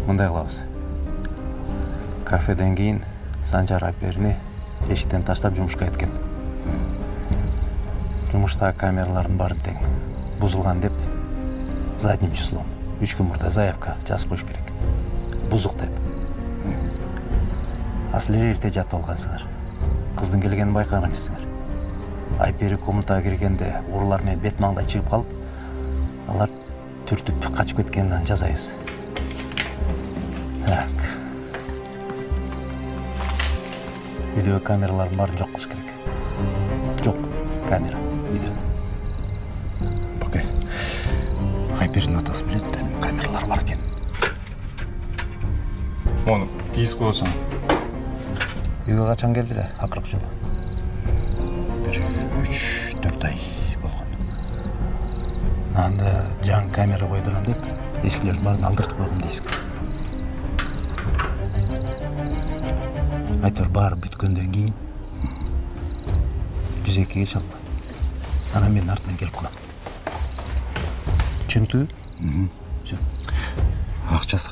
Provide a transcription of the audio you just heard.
Мындай кылабыз. Кафеден кийин Санжар Айперни эшиктен таштап жумушка кеткен. Жумуштагы камералардын баары тең. Бузулган деп задним числом 3 күн мурда заявка жазып коюш керек. Бузук деп. А силер эрте жатып алгансыңар. Кыздын келгенин байкаган эмессиңер. Айпери комнатага киргенде уруулар менен бет маңдай чыгып калып, алар түртүп качып кеткенин жазайбыз. Так. Видео камераларын барын жок кылыш керек. Жок, камера, видео. Баке, Айпердин атасы билет, камералар бар экен. Оны тийиз коесуң. Үйгө качан келди эле, акыркы жолу? Бир 3-4 ай болгон. Анда жаңы камера койдурам деп, эскилердин баарын алдыртып койгом дейсиң. Айтор баары бүткөндөн кийин 102-ге чалба. Анан мен артынан келип калам. Түшүнүктүүбү? Акчасы